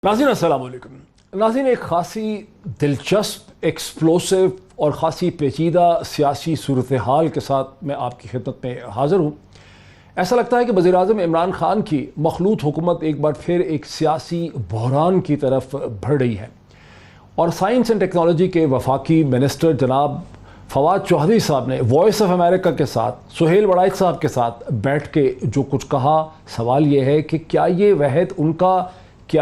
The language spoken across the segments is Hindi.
नाज़रीन अस्सलाम वालेकुम। नाज़रीन, एक ख़ासी दिलचस्प, एक्सप्लोसिव और ख़ासी पेचीदा सियासी सूरत हाल के साथ मैं आपकी खिदमत में हाज़िर हूँ। ऐसा लगता है कि वज़ीर-ए-आज़म इमरान खान की मखलूत हुकूमत एक बार फिर एक सियासी बहरान की तरफ बढ़ रही है और साइंस एंड टेक्नोलॉजी के वफाकी मिनिस्टर जनाब फवाद चौधरी साहब ने वॉइस ऑफ अमेरिका के साथ सुहेल वड़ाइच साहब के साथ बैठ के जो कुछ कहा, सवाल ये है कि क्या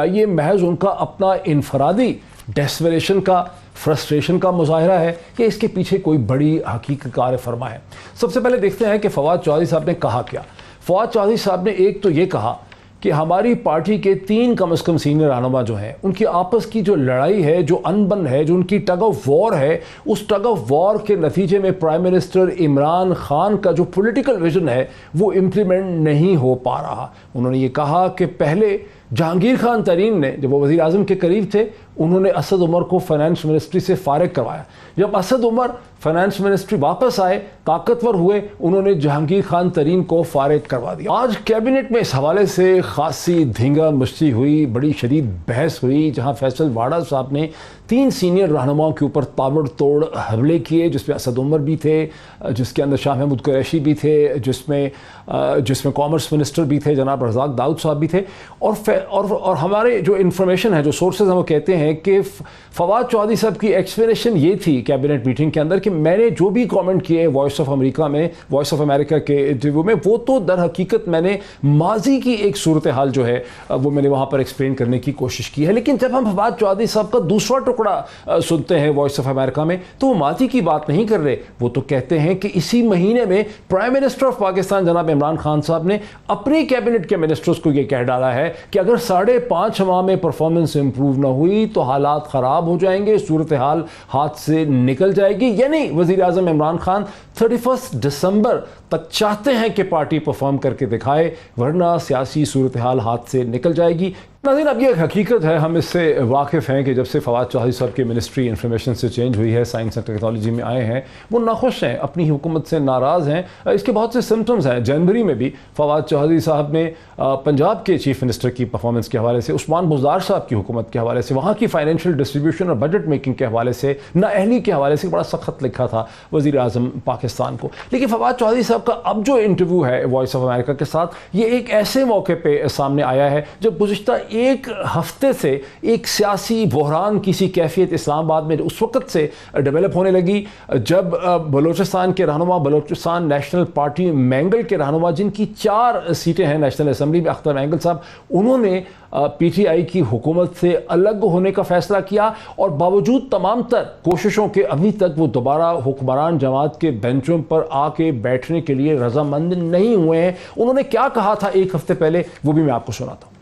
ये महज उनका अपना इनफरादी डेस्परेशन का, फ्रस्ट्रेशन का मुजाहरा है कि इसके पीछे कोई बड़ी हकीकत कार फरमा है। सबसे पहले देखते हैं कि फवाद चौधरी साहब ने कहा क्या। फवाद चौधरी साहब ने एक तो ये कहा कि हमारी पार्टी के 3 कम से कम सीनियर रहनुमा जो हैं, उनकी आपस की जो लड़ाई है, जो अनबन है, जो उनकी टग ऑफ वॉर है, उस टग ऑफ वॉर के नतीजे में प्राइम मिनिस्टर इमरान खान का जो पॉलिटिकल विजन है वो इम्प्लीमेंट नहीं हो पा रहा। उन्होंने ये कहा कि पहले जहांगीर खान तरीन ने, जब वो वज़ीर आज़म के करीब थे, उन्होंने असद उमर को फाइनेंस मिनिस्ट्री से फारिग करवाया। जब असद उमर फाइनेंस मिनिस्ट्री वापस आए, ताकतवर हुए, उन्होंने जहांगीर खान तरीन को फारिग करवा दिया। आज कैबिनेट में इस हवाले से खासी धींगा मुश्ती हुई, बड़ी शदीद बहस हुई, जहां फैसल वाडा साहब ने 3 सीनियर रहनुमाओं के ऊपर ताबड़तोड़ हमले किए, जिसमें असद उमर भी थे, जिसके अंदर शाह महमूद कुरैशी भी थे, जिसमें कॉमर्स मिनिस्टर भी थे जनाब रज़ाक दाऊद साहब भी थे। और हमारे जो इन्फॉर्मेशन है, जो सोर्सेज हैं, वो कहते हैं कि फवाद चौधरी साहब की एक्सप्लेनेशन ये थी कैबिनेट मीटिंग के अंदर कि मैंने जो भी कमेंट किए वॉइस ऑफ अमेरिका के इंटरव्यू में, वो तो दर हकीकत मैंने माजी की एक सूरत हाल जो है वो मैंने वहाँ पर एक्सप्लेन करने की कोशिश की है। लेकिन जब हम फवाद चौधरी साहब का दूसरा टुकड़ा सुनते हैं वॉइस ऑफ अमेरिका में, तो वो माजी की बात नहीं कर रहे। वो तो कहते हैं कि इसी महीने में प्राइम मिनिस्टर ऑफ पाकिस्तान जनाब इमरान खान साहब ने अपने कैबिनेट के मिनिस्टर्स को ये कह डाला है कि अगर 5.5 माह में परफॉर्मेंस इंप्रूव ना हुई तो हालात ख़राब हो जाएंगे, सूरत हाल हाथ से निकल जाएगी। यानी वज़ीर आज़म इमरान खान 31 दिसंबर तक चाहते हैं कि पार्टी परफॉर्म करके दिखाए, वरना सियासी सूरत हाल हाथ से निकल जाएगी। नाज़रीन, अब ये एक हकीकत है, हम इससे वाकिफ़ हैं कि जब से फवाद चौधरी साहब की मिनिस्ट्री इन्फॉर्मेशन से चेंज हुई है, साइंस एंड टेक्नोलॉजी में आए हैं, वो नाखुश हैं, अपनी हुकूमत से नाराज़ हैं। इसके बहुत से सिम्टम्स हैं। जनवरी में भी फवाद चौधरी साहब ने पंजाब के चीफ मिनिस्टर की परफॉर्मेंस के हवाले से, उस्मान बुज़दार साहब की हुकूमत के हवाले से, वहाँ की फाइनेंशियल डिस्ट्रीब्यूशन और बजट मेकिंग के हवाले से, नाअहली के हवाले से बड़ा सख्त लिखा था वज़ीर आज़म पाकिस्तान को। लेकिन फवाद चौधरी साहब का अब जो इंटरव्यू है वॉइस ऑफ अमेरिका के साथ, ये एक ऐसे मौके पर सामने आया है जब गुज़िश्ता एक हफ्ते से एक सियासी बहरान किसी कैफियत इस्लामाबाद में उस वक्त से डेवलप होने लगी जब बलोचिस्तान के रहनुमा, बलोचिस्तान नेशनल पार्टी मैंगल के रहनुमा, जिनकी 4 सीटें हैं नेशनल असम्बली में, अख्तर मैंगल साहब, उन्होंने पीटीआई की हुकूमत से अलग होने का फैसला किया और बावजूद तमाम तर कोशिशों के अभी तक वो दोबारा हुक्मरान जमात के बेंचों पर आके बैठने के लिए रजामंद नहीं हुए हैं। उन्होंने क्या कहा था एक हफ्ते पहले, वो भी मैं आपको सुनाता हूँ।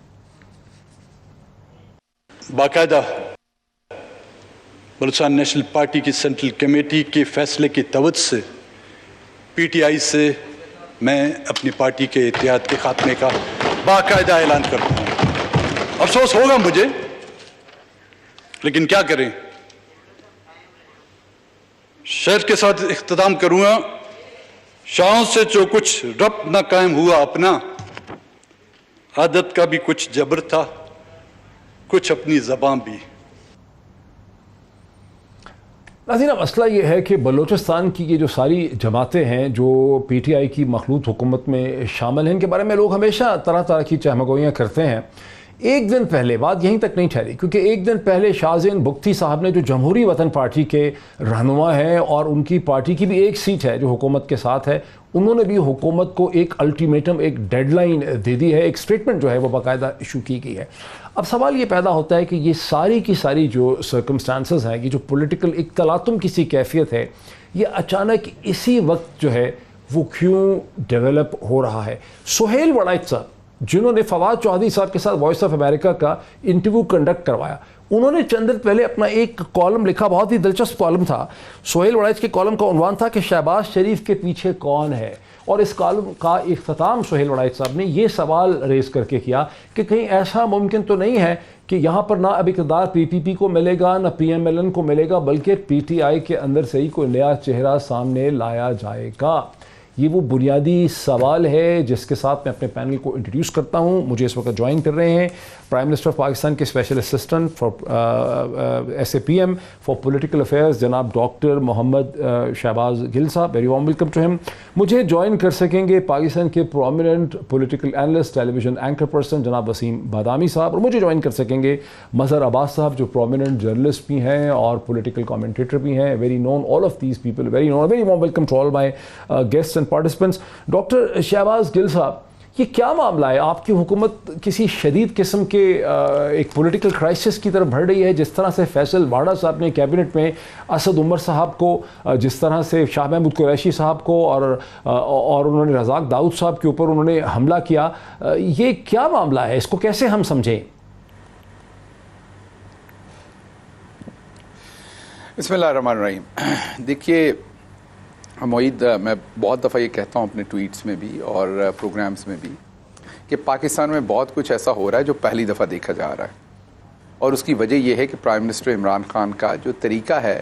बाकायदा बलूचिस्तान नेशनल पार्टी की सेंट्रल कमेटी के फैसले की तवज्जो से पीटीआई से मैं अपनी पार्टी के इत्तेहाद के खात्मे का बाकायदा ऐलान करता हूँ। अफसोस होगा मुझे, लेकिन क्या करें, शहर के साथ इख्तिताम करूंगा। शाहों से जो कुछ रब्त न कायम हुआ अपना, आदत का भी कुछ जबर था, कुछ अपनी ज़बान भी। नाज़रीन, मसला ये है कि बलूचिस्तान की ये जो सारी जमातें हैं जो पीटीआई की मखलूत हुकूमत में शामिल हैं, इनके बारे में लोग हमेशा तरह तरह की चहमगोइयाँ करते हैं। एक दिन पहले बात यहीं तक नहीं ठहरी, क्योंकि एक दिन पहले शाहज़ैन बुख्ती साहब ने, जो जमहूरी वतन पार्टी के रहनुमा हैं और उनकी पार्टी की भी एक सीट है जो हुकूमत के साथ है, उन्होंने भी हुकूमत को एक अल्टीमेटम, एक डेडलाइन दे दी है, एक स्टेटमेंट जो है वो बाकायदा इशू की गई है। अब सवाल ये पैदा होता है कि ये सारी की सारी जो सर्कमस्टांसेस हैं, ये जो पॉलिटिकल एक तलातुम की सी कैफियत है, ये अचानक इसी वक्त जो है वो क्यों डेवलप हो रहा है। सुहेल वड़ाइच साहब, जिन्होंने फवाद चौधरी साहब के साथ वॉइस ऑफ अमेरिका का इंटरव्यू कंडक्ट करवाया, उन्होंने चंद दिन पहले अपना एक कॉलम लिखा, बहुत ही दिलचस्प कॉलम था। सुहेल वड़ाइच के कॉलम का उन्वान था कि शहबाज शरीफ के पीछे कौन है, और इस कॉलम का इख्तिताम सुहेल वड़ाइच साहब ने ये सवाल रेज़ करके किया कि कहीं ऐसा मुमकिन तो नहीं है कि यहाँ पर ना अब इक़्तिदार पीपीपी को मिलेगा, ना पीएमएलएन को मिलेगा, बल्कि पीटीआई के अंदर से ही कोई नया चेहरा सामने लाया जाएगा। ये वो बुनियादी सवाल है जिसके साथ मैं अपने पैनल को इंट्रोड्यूस करता हूँ। मुझे इस वक्त ज्वाइन कर रहे हैं प्राइम मिनिस्टर ऑफ पाकिस्तान के special assistant for SAPM for political affairs जनाब डॉक्टर मोहम्मद शहबाज गिल साहब। Very warm welcome to him. मुझे ज्वाइन कर सकेंगे पाकिस्तान के prominent political analyst television anchor person जनाब वसीम बादामी साहब, और मुझे ज्वाइन कर सकेंगे मज़हर अब्बास साहब जो प्रोमिनेंट जर्नलिस्ट भी हैं और पॉलिटिकल कमेंटेटर भी हैं। Very known all of these people, very warm welcome to all my guests and participants. Doctor Shahbaz Gill साहब, ये क्या मामला है? आपकी हुकूमत किसी शदीद किस्म के एक पॉलिटिकल क्राइसिस की तरफ बढ़ रही है। जिस तरह से फैसल वाडा साहब ने कैबिनेट में असद उमर साहब को, जिस तरह से शाह महमूद कुरैशी साहब को और उन्होंने रज़ाक दाऊद साहब के ऊपर उन्होंने हमला किया, ये क्या मामला है? इसको कैसे हम समझें? बिस्मिल्लाहिर्रहमानिर्रहीम। देखिए मोईद, मैं बहुत दफ़ा ये कहता हूँ अपने ट्वीट्स में भी और प्रोग्राम्स में भी कि पाकिस्तान में बहुत कुछ ऐसा हो रहा है जो पहली दफ़ा देखा जा रहा है, और उसकी वजह यह है कि प्राइम मिनिस्टर इमरान खान का जो तरीका है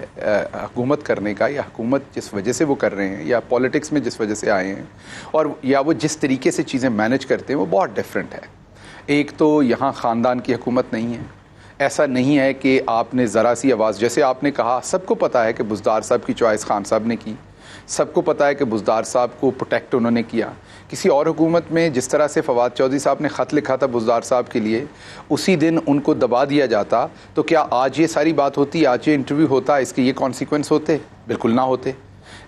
हुकूमत करने का, या हुकूमत जिस वजह से वो कर रहे हैं, या पॉलिटिक्स में जिस वजह से आए हैं, और या वो जिस तरीके से चीज़ें मैनेज करते हैं, वो बहुत डिफरेंट है। एक तो यहाँ ख़ानदान की हुकूमत नहीं है। ऐसा नहीं है कि आपने ज़रा सी आवाज़, जैसे आपने कहा, सबको पता है कि बुज़दार साहब की चॉइस खान साहब ने की, सबको पता है कि बुज़दार साहब को प्रोटेक्ट उन्होंने किया। किसी और हुकूमत में जिस तरह से फवाद चौधरी साहब ने ख़त लिखा था बुज़दार साहब के लिए, उसी दिन उनको दबा दिया जाता, तो क्या आज ये सारी बात होती, आज ये इंटरव्यू होता, इसके ये कॉन्सिक्वेंस होते? बिल्कुल ना होते।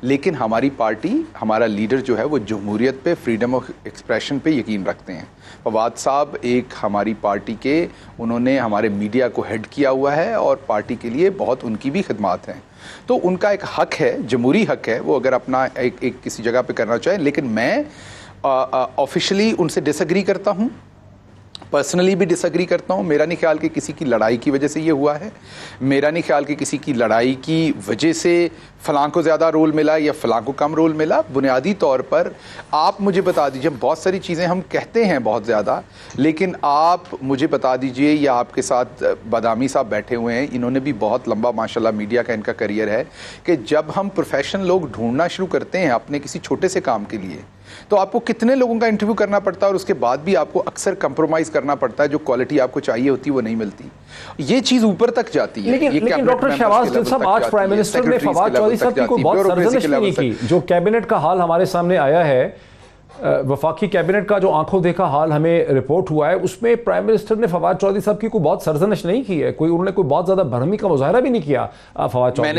लेकिन हमारी पार्टी, हमारा लीडर जो है वो जमहूरियत पे, फ्रीडम ऑफ एक्सप्रेशन पे यकीन रखते हैं। फवाद साहब एक हमारी पार्टी के, उन्होंने हमारे मीडिया को हेड किया हुआ है और पार्टी के लिए बहुत उनकी भी खिदमात हैं, तो उनका एक हक है, जमहूरी हक है, वो अगर अपना एक किसी जगह पे करना चाहें। लेकिन मैं ऑफिशियली उनसे डिसएग्री करता हूँ, पर्सनली भी डिसएग्री करता हूँ। मेरा नहीं ख्याल कि किसी की लड़ाई की वजह से ये हुआ है, मेरा नहीं ख्याल कि किसी की लड़ाई की वजह से फ़लाँ को ज़्यादा रोल मिला या फ़लाँ को कम रोल मिला। बुनियादी तौर पर आप मुझे बता दीजिए, बहुत सारी चीज़ें हम कहते हैं बहुत ज़्यादा, लेकिन आप मुझे बता दीजिए, या आपके साथ बादामी साहब बैठे हुए हैं, इन्होंने भी बहुत लंबा माशाल्लाह मीडिया का इनका करियर है, कि जब हम प्रोफेशनल लोग ढूंढना शुरू करते हैं अपने किसी छोटे से काम के लिए, तो आपको कितने लोगों का इंटरव्यू करना पड़ता है, और उसके बाद भी आपको अक्सर कंप्रोमाइज़ करना पड़ता है, जो क्वालिटी आपको चाहिए होती है वो नहीं मिलती। ये चीज़ ऊपर तक जाती है। लेकिन डॉक्टर शहबाज गिल साहब, आज प्राइम मिनिस्टर ने फवाद चौधरी साहब की कोई बहुत सरजनिश नहीं की। जो कैबिनेट का हाल हमारे सामने आया है, वफाकी कैबिनेट का जो आंखों देखा हाल हमें रिपोर्ट हुआ है, उसमें प्राइम मिनिस्टर ने फवाद चौधरी साहब की कोई बहुत सरजनिश नहीं की है, उन्होंने कोई बहुत ज़्यादा भरमी का मुजाहरा भी नहीं किया फवाद चौधरी।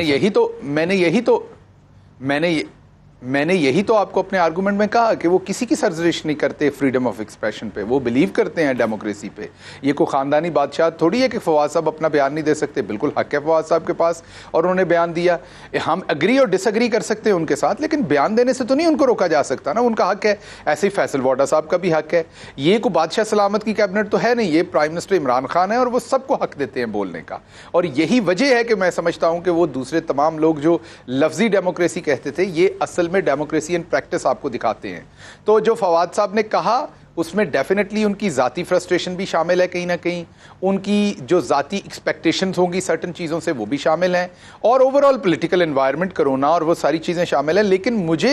मैंने यही तो आपको अपने आर्गूमेंट में कहा कि वो किसी की सर्जरिश नहीं करते फ्रीडम ऑफ एक्सप्रेशन पे, वो बिलीव करते हैं डेमोक्रेसी पे। ये कोई ख़ानदानी बादशाह थोड़ी है कि फवाद साहब अपना बयान नहीं दे सकते, बिल्कुल हक है फवाद साहब के पास, और उन्होंने बयान दिया। हम एग्री और डिसएग्री कर सकते हैं उनके साथ, लेकिन बयान देने से तो नहीं उनको रोका जा सकता ना, उनका हक है। ऐसे ही फैसल वाडा साहब का भी हक है। ये कोई बादशाह सलामत की कैबिनेट तो है नहीं, ये प्राइम मिनिस्टर इमरान खान है, और वो सबको हक देते हैं बोलने का। और यही वजह है कि मैं समझता हूँ कि वो दूसरे तमाम लोग जो लफ्जी डेमोक्रेसी कहते थे, ये असल में डेमोक्रेसी प्रैक्टिस आपको दिखाते हैं। तो जो फवाद साहब ने कहा, उसमें डेफिनेटली उनकी ज़ाती फ्रस्ट्रेशन भी शामिल है, कहीं ना कहीं उनकी जो ज़ाती एक्सपेक्टेशंस होंगी सर्टन चीज़ों से, वो भी शामिल हैं, और ओवरऑल पॉलिटिकल एनवायरनमेंट, कोरोना और वो सारी चीज़ें शामिल हैं। लेकिन मुझे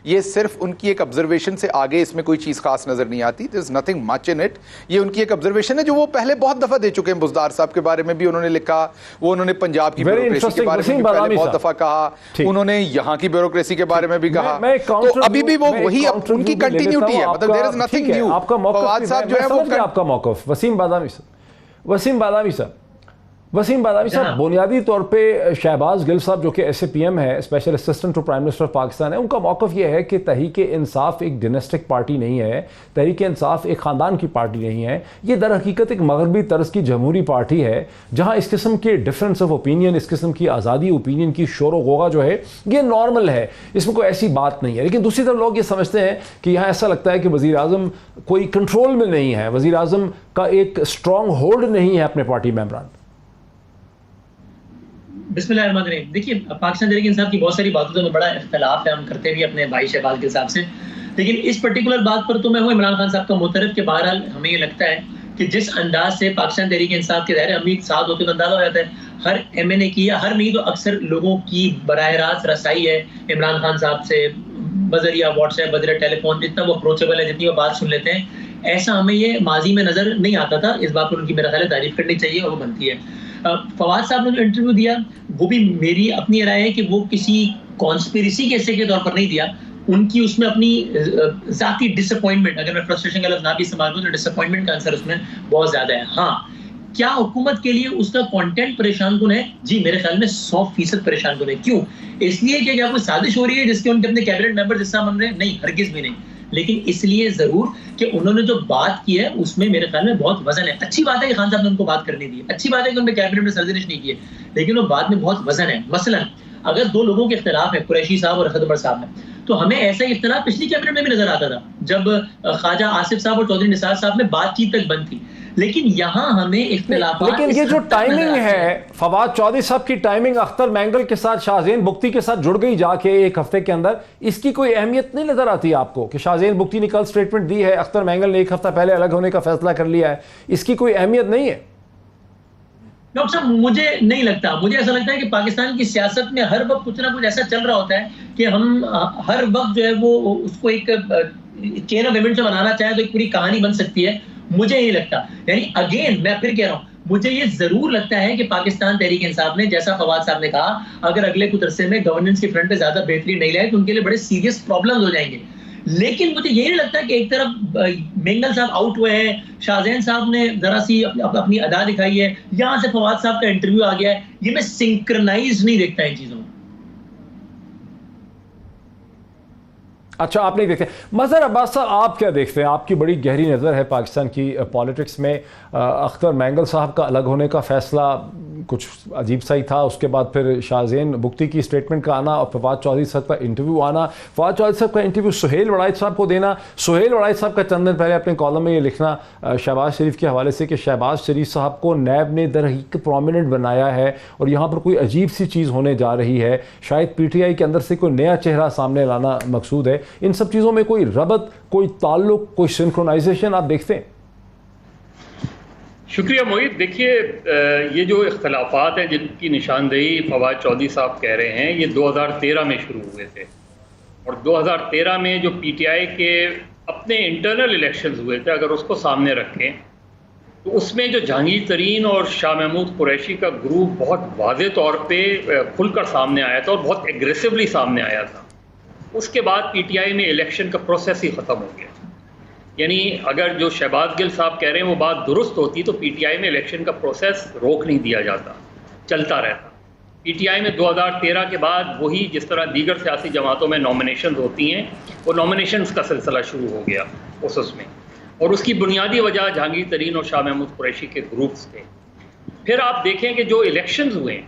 ये सिर्फ उनकी एक ऑब्जर्वेशन से आगे इसमें कोई चीज़ खास नज़र नहीं आती। There is nothing much in it. ये उनकी एक ऑब्जर्वेशन है जो वो पहले बहुत दफ़ा दे चुके हैं। बुज़दार साहब के बारे में भी उन्होंने लिखा, वो उन्होंने पंजाब की ब्यूरोक्रेसी के बारे में भी पहले बहुत दफ़ा कहा, उन्होंने यहाँ की ब्यूरोक्रेसी के बारे में भी कहा। तो अभी भी वो वही उनकी कंटिन्यूटी है, मतलब देयर इज नथिंग न्यू। आपका जो है वो आपका मौक़िफ़ वसीम बादामी साहब, बुनियादी तौर पे शहबाज गिल साहब जो कि SAPM है, special assistant to prime minister of Pakistan है, उनका मौक़िफ़ ये है कि तहरीक-ए-इंसाफ एक डिनेस्टिक पार्टी नहीं है, तहरीक-ए-इंसाफ एक ख़ानदान की पार्टी नहीं है। ये दर हकीकत एक मगरबी तर्ज की जमहूरी पार्टी है, जहाँ इस किस्म के डिफरेंस ऑफ ओपिनियन, इस किस्म की आज़ादी ओपिनियन की शोर व गोगा जो है ये नॉर्मल है, इसमें कोई ऐसी बात नहीं है। लेकिन दूसरी तरफ लोग ये समझते हैं कि यहाँ ऐसा लगता है कि वज़ीर आज़म कोई कंट्रोल में नहीं है, वज़ीर आज़म का एक स्ट्रॉन्ग होल्ड नहीं है अपने पार्टी मेंबरान। बिस्मिल्लाहिर्रहमानिर्रहीम। देखिए, पाकिस्तान तहरीक इंसाफ की बहुत सारी बातों में बड़ा इख्तलाफ है, हम करते भी अपने भाई शहबाज गिल साहब से, लेकिन इस पर्टिकुलर बात पर तो मैं हूँ इमरान खान साहब का मुतरफ के बहरहाल हमें ये लगता है कि जिस अंदाज से पाकिस्तान तहरीक इंसाफ के दायरे अमीर साथ होते तो अंदाजा हो जाता है हर MNA की, या हर नहीं तो अक्सर लोगों की बराह रास्त रसाई है इमरान खान साहब से, बजरिया व्हाट्सएप, बजरिया टेलीफोन, जितना वो अप्रोचेबल है, जितनी वो बात सुन लेते हैं, ऐसा हमें ये माजी में नजर नहीं आता था। इस बात पर उनकी मेरा ख्याल है तारीफ करनी चाहिए और वो बनती है। फवाद साहब ने जो इंटरव्यू दिया वो भी मेरी अपनी राय है कि वो किसी कॉन्स्पिरेसी के हिस्से के तौर पर नहीं दिया। उनकी उसमें अपनी जाती डिसअपॉइंटमेंट, अगर मैं फ्रस्ट्रेशन का लफ्ज ना भी इस्तेमाल करूं तो डिसअपॉइंटमेंट का आंसर उसमें बहुत ज्यादा है। हाँ, क्या हुकूमत के लिए उसका कंटेंट परेशान कुन है? जी, मेरे ख्याल में 100% परेशान कुन है। क्यों? इसलिए कि क्या कोई साजिश हो रही है जिसके उनके अपने कैबिनेट मेंबर जिससे बन रहे हैं? नहीं, हरगिज भी नहीं। लेकिन इसलिए जरूर कि उन्होंने जो बात की है उसमें मेरे ख्याल में बहुत वजन है। अच्छी बात है कि खान साहब ने उनको बात करने दी, अच्छी बात है कि उन्होंने कैबिनेट में सर्जनिश नहीं की है, लेकिन वो बात में बहुत वजन है। मसलन अगर दो लोगों के इख्तिलाफ है, कुरैशी साहब और असद उमर साहब में, तो हमें ऐसा इख्तिलाफ पिछली कैबिनेट में भी नजर आता था जब ख्वाजा आसिफ साहब और चौधरी निसार साहब में बातचीत तक बंद थी। लेकिन यहाँ हमें इख्तिलाफ, लेकिन ये जो टाइमिंग है, फवाद चौधरी साहब की टाइमिंग अख्तर मैंगल के साथ, शाहजेन बुख्ती के साथ जुड़ गई जाके एक हफ्ते के अंदर, इसकी कोई अहमियत नहीं नजर आती आपको कि शाहजेन बुख्ती ने कल स्टेटमेंट दी है, अख्तर मैंगल ने एक हफ्ता पहले अलग होने का फैसला कर लिया है, इसकी कोई अहमियत नहीं है? डॉक्टर साहब, मुझे नहीं लगता। मुझे ऐसा लगता है कि पाकिस्तान की सियासत में हर वक्त कुछ ना कुछ ऐसा चल रहा होता है कि हम हर वक्त जो है वो उसको एक चेन ऑफ इवेंट्स में बनाना चाहें तो एक पूरी कहानी बन सकती है। मुझे नहीं लगता। यानी अगेन मैं फिर कह रहा हूँ, मुझे ये जरूर लगता है कि पाकिस्तान तहरीक इंसाफ ने, जैसा फवाद साहब ने कहा, अगर अगले कुछ अरसे में गवर्नेंस के फ्रंट पे ज्यादा बेहतरी नहीं लाए तो उनके लिए बड़े सीरियस प्रॉब्लम्स हो जाएंगे। लेकिन मुझे ये नहीं लगता कि एक तरफ मेंगल साहब आउट हुए हैं, शाहजेन साहब ने जरा सी अपनी अदा दिखाई है, यहां से फवाद साहब का इंटरव्यू आ गया है, ये मैं सिंक्रनाइज नहीं देखता इन चीजों में। अच्छा, आप नहीं देखते। मज़हर अब्बास साहब, आप क्या देखते हैं? आपकी बड़ी गहरी नज़र है पाकिस्तान की पॉलिटिक्स में। अख्तर मैंगल साहब का अलग होने का फ़ैसला कुछ अजीब सा ही था, उसके बाद फिर शाहजेन बुख्ती की स्टेटमेंट का आना और फवाद चौधरी साहब का इंटरव्यू आना, फवाद चौधरी साहब का इंटरव्यू सुहेल वड़ाइच साहब को देना, सुहेल वड़ाइच साहब का चंद दिन पहले अपने कॉलम में ये लिखना शहबाज शरीफ के हवाले से कि शहबाज शरीफ साहब को नैब ने दरहकीकत प्रोमिनेंट बनाया है और यहाँ पर कोई अजीब सी चीज़ होने जा रही है, शायद PTI के अंदर से कोई नया चेहरा सामने लाना मकसूद है। इन सब चीज़ों में कोई रबत, कोई ताल्लुक, कोई सिंक्रोनाइजेशन आप देखते हैं? शुक्रिया मोहित। देखिए, ये जो इख्तलाफात हैं जिनकी निशानदेही फवाद चौधरी साहब कह रहे हैं, ये 2013 में शुरू हुए थे और 2013 में जो PTI के अपने इंटरनल इलेक्शंस हुए थे, अगर उसको सामने रखें तो उसमें जो जहांगीर तरीन और शाह महमूद कुरैशी का ग्रुप बहुत वाज़े तौर पे खुलकर सामने आया था और बहुत एग्रेसिवली सामने आया था। उसके बाद PTI में इलेक्शन का प्रोसेस ही ख़त्म हो गया। यानी अगर जो शहबाज गिल साहब कह रहे हैं वो बात दुरुस्त होती तो PTI में इलेक्शन का प्रोसेस रोक नहीं दिया जाता, चलता रहता। PTI में 2013 के बाद वही जिस तरह दीगर सियासी जमातों में नॉमिनेशंस होती हैं, वो नॉमिनेशंस का सिलसिला शुरू हो गया उसमें, और उसकी बुनियादी वजह जहांगीर तरीन और शाह महमूद कुरैशी के ग्रुप्स थे। फिर आप देखें कि जो इलेक्शंस हुए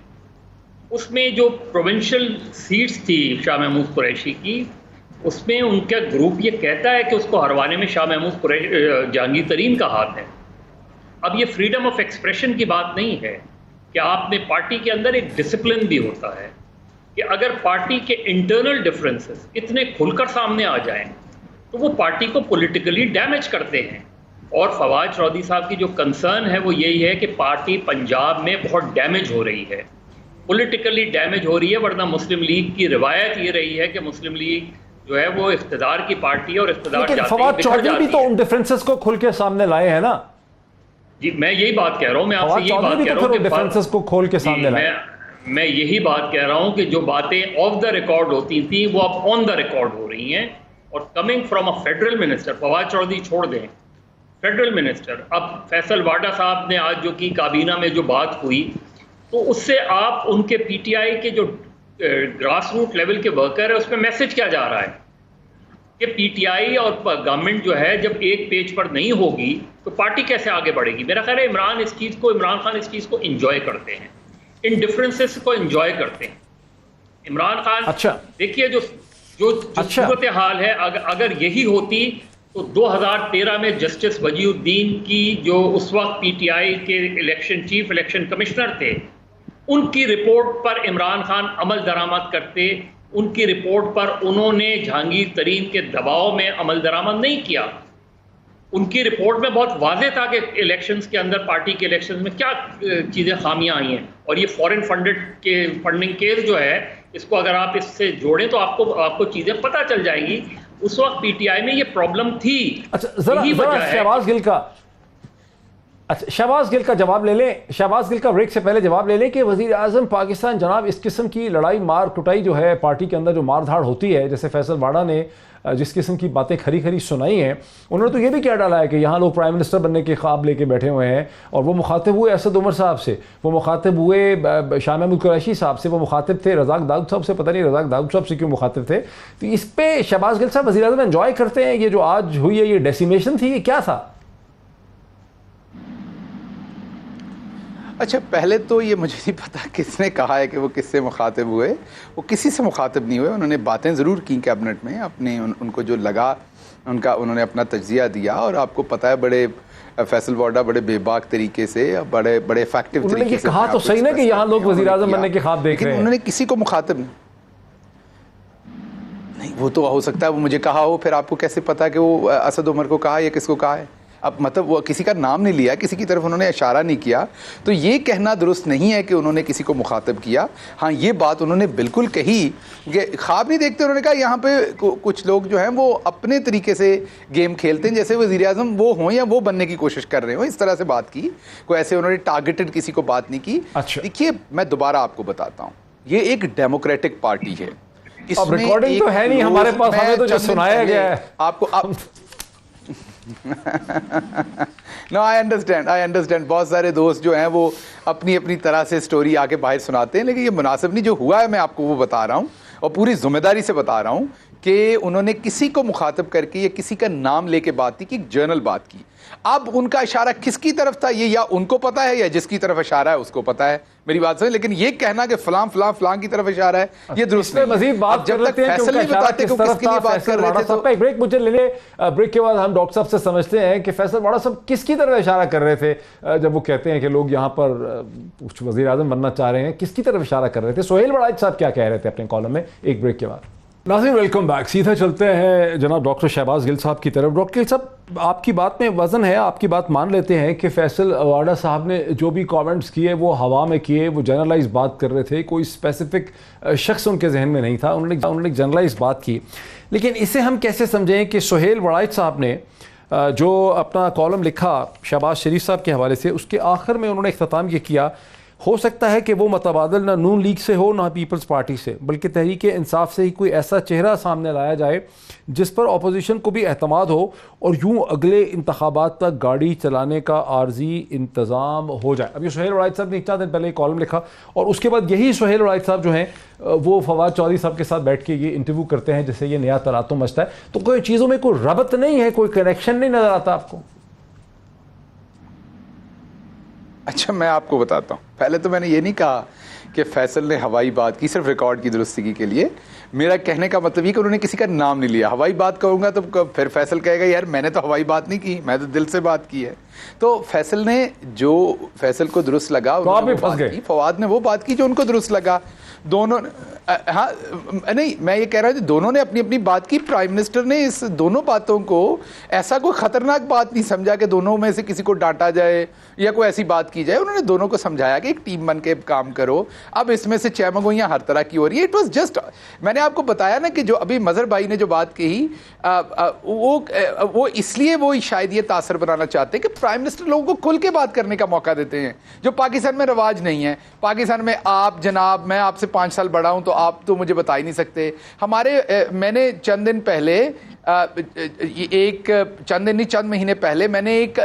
उसमें जो प्रोविंशियल सीट्स थी शाह महमूद कुरैशी की, उसमें उनका ग्रुप ये कहता है कि उसको हरवाने में शाह महमूद जहांगीर तरीन का हाथ है। अब ये फ्रीडम ऑफ एक्सप्रेशन की बात नहीं है कि आपने पार्टी के अंदर एक डिसिप्लिन भी होता है कि अगर पार्टी के इंटरनल डिफरेंसेस इतने खुलकर सामने आ जाएं तो वो पार्टी को पॉलिटिकली डैमेज करते हैं। और फवाद चौधरी साहब की जो कंसर्न है वो यही है कि पार्टी पंजाब में बहुत डैमेज हो रही है, पॉलिटिकली डैमेज हो रही है, वरना मुस्लिम लीग की रिवायत ये रही है कि मुस्लिम लीग जो है वो इख्तिदार की पार्टी और इख्तिदार फवाद चौधरी भी तो उन डिफरेंसेस को खुल के सामने लाए हैं ना। जी, मैं यही बात कह रहा हूँ, मैं आपसे यही बात कह रहा हूँ कि डिफरेंसेस को खोल के सामने लाए। मैं यही बात कह रहा हूँ कि जो बातें ऑफ द रिकॉर्ड होती थी वो अब ऑन द रिकॉर्ड हो रही हैं। और coming from a federal minister, Fawad Chaudhry छोड़ दें, फेडरल मिनिस्टर, अब फैसल वाडा साहब ने आज जो की काबीना में जो बात हुई, तो उससे आप उनके PTI के जो ग्रास रूट लेवल के वर्कर है उसमें मैसेज क्या जा रहा है कि PTI और गवर्नमेंट जो है जब एक पेज पर नहीं होगी तो पार्टी कैसे आगे बढ़ेगी। मेरा ख्याल है इमरान खान इस चीज़ को इंजॉय करते हैं, इन डिफरेंसेस को इंजॉय करते हैं इमरान खान। अच्छा, देखिए जो सूरत हाल है, अगर यही होती तो 2013 में जस्टिस वजीउद्दीन की जो उस वक्त PTI के चीफ इलेक्शन कमिश्नर थे, उनकी रिपोर्ट पर इमरान खान अमल दरामद करते। उनकी रिपोर्ट पर उन्होंने जहांगीर तरीन के दबाव में अमल दरामद नहीं किया। उनकी रिपोर्ट में बहुत वाज़े था कि इलेक्शंस के अंदर, पार्टी के इलेक्शंस में क्या चीज़ें खामियां आई हैं। और ये फॉरेन फंडिंग केस जो है इसको अगर आप इससे जोड़ें तो आपको चीज़ें पता चल जाएंगी। उस वक्त पीटीआई में ये प्रॉब्लम थी। अच्छा, जरा शहबाज गिल का शहबाज गिल का जवाब ले लें, शहबाज गिल का ब्रेक से पहले जवाब ले लें कि वज़ीर आज़म पाकिस्तान जनाब इस किस्म की लड़ाई मार कुटाई जो है पार्टी के अंदर जो मार धाड़ होती है, जैसे फैसल वाड़ा ने जिस किस्म की बातें खरी खरी सुनाई हैं, उन्होंने तो ये भी क्या डाला है कि यहाँ लोग प्राइम मिनिस्टर बनने के ख्वाब लेके बैठे हुए हैं, और वो मुखातिब हुए असद उमर साहब से, वो मुखातिब हुए शाह महमूद कुरैशी साहब से, वो मुखातिब थे रज़ाक दाऊद साहब से, पता नहीं रज़ाक दाऊद साहब से क्यों मुखातिब थे। तो इस पर शहबाज गिल साहब वज़ीर आज़म एंजॉय करते हैं ये जो आज हुई है, ये डेसिमेशन थी, ये क्या था? अच्छा, पहले तो ये मुझे नहीं पता किसने कहा है कि वो किससे मुखातिब हुए। वो किसी से मुखातिब नहीं हुए। उन्होंने बातें ज़रूर की कैबिनेट में, अपने उनको जो लगा उन्होंने अपना तज्जिया दिया, और आपको पता है बड़े फैसल वाडा बड़े बेबाक तरीके से, बड़े इफेक्टिव तरीके से कहा तो सही ना कि यहाँ लोग वज़ीर आज़म बनने के ख्वाब देख रहे हैं। उन्होंने किसी को मुखातिब नहीं, वो तो हो सकता है वो मुझे कहा हो, फिर आपको कैसे पता कि वो असद उमर को कहा या किसको कहा है? अब मतलब वो किसी का नाम नहीं लिया, किसी की तरफ उन्होंने इशारा नहीं किया, तो ये कहना दुरुस्त नहीं है कि उन्होंने किसी को मुखातिब किया। हाँ, ये बात उन्होंने बिल्कुल कही कि ख्वाब नहीं देखते। उन्होंने कहा यहाँ पे कुछ लोग जो हैं वो अपने तरीके से गेम खेलते हैं, जैसे वज़ीर आज़म वो हों या वो बनने की कोशिश कर रहे हो, इस तरह से बात की। कोई ऐसे उन्होंने टारगेटेड किसी को बात नहीं की। अच्छा, देखिए मैं दोबारा आपको बताता हूँ, ये एक डेमोक्रेटिक पार्टी है। अब रिकॉर्डिंग तो है नहीं हमारे पास, हमें तो जो सुनाया गया है आपको नो, आई अंडरस्टैंड बहुत सारे दोस्त जो हैं वो अपनी अपनी तरह से स्टोरी आके बाहर सुनाते हैं, लेकिन ये मुनासिब नहीं। जो हुआ है मैं आपको वो बता रहा हूँ, और पूरी जिम्मेदारी से बता रहा हूँ कि उन्होंने किसी को मुखातिब करके या किसी का नाम लेके बात की, कि जनरल बात की। अब उनका इशारा किसकी तरफ था ये या उनको पता है या जिसकी तरफ इशारा है उसको पता है, मेरी बात समझ। लेकिन ये कहना कि फलां की तरफ इशारा है, ये दुरुस्त नहीं है। मजीद बात जब तक फैसल नहीं बताते कि किसके लिए बात कर रहे थे। तो एक ब्रेक मुझे ले ले, ब्रेक के बाद हम डॉक्टर साहब से समझते हैं कि फैसल वाड़ा साहब किसकी तरफ इशारा कर रहे थे जब वो कहते हैं कि लोग यहाँ पर वज़ीर आज़म बनना चाह रहे हैं, किसकी तरफ इशारा कर रहे थे? सोहेल वड़ाइच साहब क्या कह रहे थे अपने कॉलम में, एक ब्रेक के बाद। नाज़रीन वेलकम बैक। सीधा चलते हैं जनाब डॉक्टर शहबाज गिल साहब की तरफ। डॉक्टर गिल साहब, आपकी बात में वज़न है, आपकी बात मान लेते हैं कि फैसल वाडा साहब ने जो भी कमेंट्स किए वो हवा में किए, वो जनरलाइज बात कर रहे थे, कोई स्पेसिफिक शख्स उनके जहन में नहीं था, उन्होंने जनरलाइज बात की। लेकिन इसे हम कैसे समझें कि सोहेल वड़ाइच साहब ने जो अपना कॉलम लिखा शहबाज शरीफ साहब के हवाले से, उसके आखिर में उन्होंने इख्तिताम ये किया, हो सकता है कि वो मतबादल ना नून लीग से हो ना पीपल्स पार्टी से, बल्कि तहरीक इंसाफ से ही कोई ऐसा चेहरा सामने लाया जाए जिस पर अपोजिशन को भी एतमाद हो और यूँ अगले इंतखाबात तक गाड़ी चलाने का आर्जी इंतज़ाम हो जाए। अब ये सोहेल वड़ाइच साहब ने 4 दिन पहले कॉलम लिखा, और उसके बाद यही सोहेल वड़ाइच साहब जो हैं वो फवाद चौधरी साहब के साथ बैठ के ये इंटरव्यू करते हैं जैसे ये नया तरातुम मचता है। तो कोई चीज़ों में कोई रबत नहीं है, कोई कनेक्शन नहीं नज़र आता आपको? अच्छा, मैं आपको बताता हूँ। पहले तो मैंने ये नहीं कहा कि फैसल ने हवाई बात की सिर्फ रिकॉर्ड की दुरुस्ती के लिए। मेरा कहने का मतलब ये कि उन्होंने किसी का नाम नहीं लिया। हवाई बात कहूँगा तो फिर फैसल कहेगा यार मैंने तो हवाई बात नहीं की, मैं तो दिल से बात की है। तो फैसल ने जो फैसल को दुरुस्त लगा, फवाद ने वो बात की जो उनको दुरुस्त लगा। दोनों हाँ नहीं, मैं ये कह रहा हूँ दोनों ने अपनी अपनी बात की। प्राइम मिनिस्टर ने इस दोनों बातों को ऐसा कोई खतरनाक बात नहीं समझा कि दोनों में से किसी को डांटा जाए या कोई ऐसी बात की जाए। उन्होंने दोनों को समझाया कि एक टीम बन के काम करो। अब इसमें से चहमगोइयाँ हर तरह की हो रही है। इट वॉज जस्ट, मैंने आपको बताया ना कि जो अभी मजहर भाई ने जो बात कही वो इसलिए वो शायद ये तासर बनाना चाहते हैं कि प्राइम मिनिस्टर लोगों को खुल के बात करने का मौका देते हैं, जो पाकिस्तान में रवाज नहीं है। पाकिस्तान में आप जनाब, मैं आपसे 5 साल बड़ा हूं तो आप तो मुझे बता ही नहीं सकते। हमारे मैंने चंद दिन पहले चंद महीने पहले मैंने एक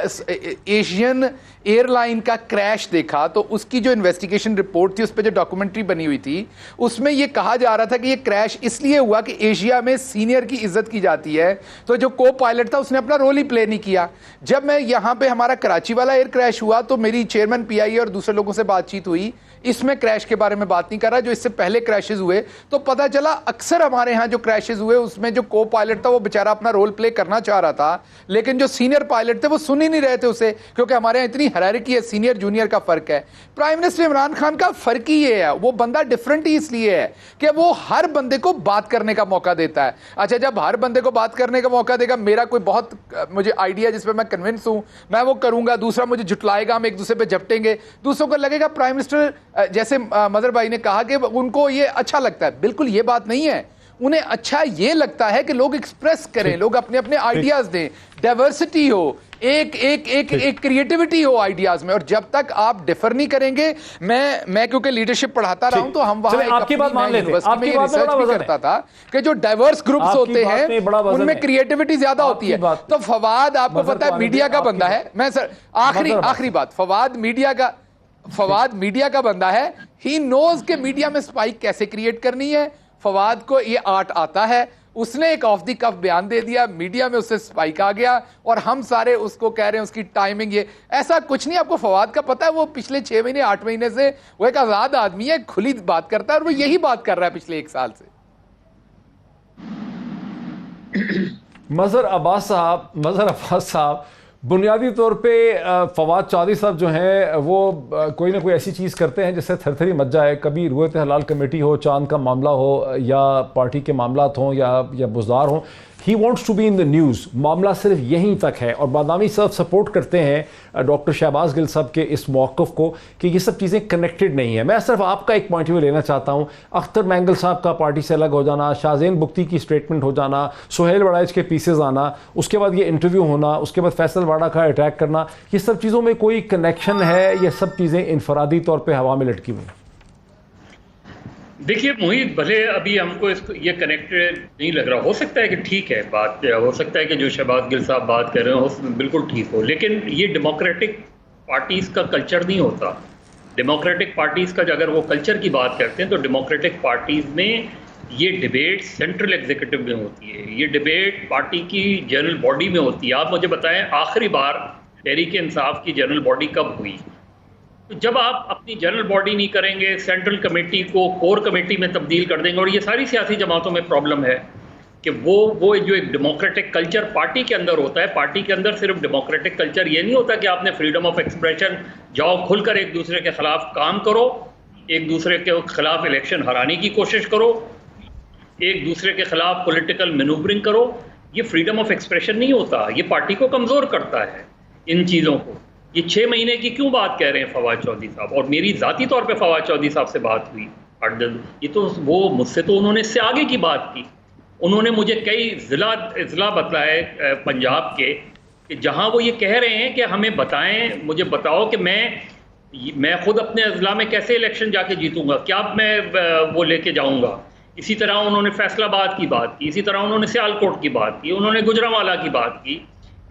एशियन एयरलाइन का क्रैश देखा। तो उसकी जो इन्वेस्टिगेशन रिपोर्ट थी, उस पर जो डॉक्यूमेंट्री बनी हुई थी, उसमें यह कहा जा रहा था कि यह क्रैश इसलिए हुआ कि एशिया में सीनियर की इज्जत की जाती है, तो जो को पायलट था उसने अपना रोल ही प्ले नहीं किया। जब मैं यहाँ पे हमारा कराची वाला एयर क्रैश हुआ तो मेरी चेयरमैन PIA और दूसरे लोगों से बातचीत हुई। इसमें क्रैश के बारे में बात नहीं कर रहा, जो इससे पहले क्रैशेस हुए। तो पता चला अक्सर हमारे यहाँ जो क्रैशेस हुए उसमें जो को पायलट था वो बेचारा अपना रोल प्ले करना चाह रहा था, लेकिन जो सीनियर पायलट थे वो सुन ही नहीं रहे थे उसे, क्योंकि हमारे यहाँ इतनी हायरार्की है, सीनियर जूनियर का फर्क है। प्राइम मिनिस्टर इमरान खान का फर्क ही ये है, वो बंदा डिफरेंट ही इसलिए है कि वो हर बंदे को बात करने का मौका देता है। अच्छा, जब हर बंदे को बात करने का मौका देगा, मेरा कोई बहुत मुझे आइडिया जिसपे मैं कन्विंस हूं, मैं वो करूंगा, दूसरा मुझे जुटलाएगा, हम एक दूसरे पे झपटेंगे, दूसरों को लगेगा प्राइम मिनिस्टर जैसे मदर भाई ने कहा कि उनको ये अच्छा लगता है, बिल्कुल ये बात नहीं है। उन्हें अच्छा ये लगता है कि लोग एक्सप्रेस करें, लोग अपने अपने आइडियाज दें, डाइवर्सिटी हो, एक क्रिएटिविटी हो आइडियाज में। और जब तक आप डिफर नहीं करेंगे, मैं क्योंकि लीडरशिप पढ़ाता रहा हूं, तो हम वहां आपकी बात मान लेते हैं, आपकी बात रिसर्च भी करता था कि जो डाइवर्स ग्रुप्स होते हैं उनमें क्रिएटिविटी ज्यादा होती है। तो फवाद आपको पता है मीडिया का बंदा है। मैं सर आखिरी बात, फवाद मीडिया का बंदा है। ही नोज के मीडिया में स्पाइक कैसे क्रिएट करनी है। फवाद को ये आर्ट आता है। उसने एक ऑफ द कफ बयान दे दिया, मीडिया में उससे स्पाइक आ गया और हम सारे उसको कह रहे हैं उसकी टाइमिंग ये ऐसा कुछ नहीं। आपको फवाद का पता है, वो पिछले 6 महीने 8 महीने से वो एक आजाद आदमी है, खुली बात करता है और वो यही बात कर रहा है पिछले 1 साल से। मजहर अब्बास साहब, बुनियादी तौर पे फवाद चौधरी साहब जो हैं वो कोई ना कोई ऐसी चीज़ करते हैं जिससे थरथरी मच जाए। कभी रुयत हलाल कमेटी हो, चांद का मामला हो, या पार्टी के मामलात हों या बुज़दार हों, he wants to be in the news. मामला सिर्फ यहीं तक है। और बादामी साहब सपोर्ट करते हैं डॉक्टर शहबाज गिल साहब के इस मौक़िफ़ को कि ये सब चीज़ें कनेक्टेड नहीं है। मैं सिर्फ आपका एक पॉइंट ऑफ व्यू लेना चाहता हूँ। अख्तर मैंगल साहब का पार्टी से अलग हो जाना, शाहजेन बुख्ती की स्टेटमेंट हो जाना, सुहेल वड़ाइच के पीसेज आना, उसके बाद ये इंटरव्यू होना, उसके बाद फैसल वाड़ा का अटैक करना, ये सब चीज़ों में कोई कनेक्शन है? ये सब चीज़ें इनफरादी तौर पर हवा में लटकी हुई? देखिए मोहित, भले अभी हमको इसको ये कनेक्टेड नहीं लग रहा, हो सकता है कि ठीक है बात, हो सकता है कि जो शहबाज गिल साहब बात कर रहे हो बिल्कुल ठीक हो, लेकिन ये डेमोक्रेटिक पार्टीज़ का कल्चर नहीं होता। डेमोक्रेटिक पार्टीज़ का अगर वो कल्चर की बात करते हैं तो डेमोक्रेटिक पार्टीज़ में ये डिबेट सेंट्रल एग्जीक्यूटिव में होती है, ये डिबेट पार्टी की जनरल बॉडी में होती है। आप मुझे बताएं आखिरी बार तहरीक इंसाफ की जनरल बॉडी कब हुई? तो जब आप अपनी जनरल बॉडी नहीं करेंगे, सेंट्रल कमेटी को कोर कमेटी में तब्दील कर देंगे। और ये सारी सियासी जमातों में प्रॉब्लम है कि वो जो एक डेमोक्रेटिक कल्चर पार्टी के अंदर होता है, पार्टी के अंदर सिर्फ डेमोक्रेटिक कल्चर ये नहीं होता कि आपने फ्रीडम ऑफ एक्सप्रेशन, जाओ खुलकर एक दूसरे के खिलाफ काम करो, एक दूसरे के खिलाफ इलेक्शन हराने की कोशिश करो, एक दूसरे के खिलाफ पॉलिटिकल मैनूवरिंग करो। ये फ्रीडम ऑफ एक्सप्रेशन नहीं होता, ये पार्टी को कमज़ोर करता है। इन चीज़ों को ये 6 महीने की क्यों बात कह रहे हैं फवाद चौधरी साहब? और मेरी ज़ाती तौर पे फवाद चौधरी साहब से बात हुई, ये तो वो मुझसे तो उन्होंने इससे आगे की बात की। उन्होंने मुझे कई ज़िला बतलाए पंजाब के कि जहां वो ये कह रहे हैं कि हमें बताएं, मुझे बताओ कि मैं खुद अपने अज़ला में कैसे इलेक्शन जाके जीतूंगा, क्या मैं वो लेके जाऊंगा। इसी तरह उन्होंने फैसलाबाद की बात की, इसी तरह उन्होंने सियालकोट की बात की, उन्होंने गुजरांवाला की बात की,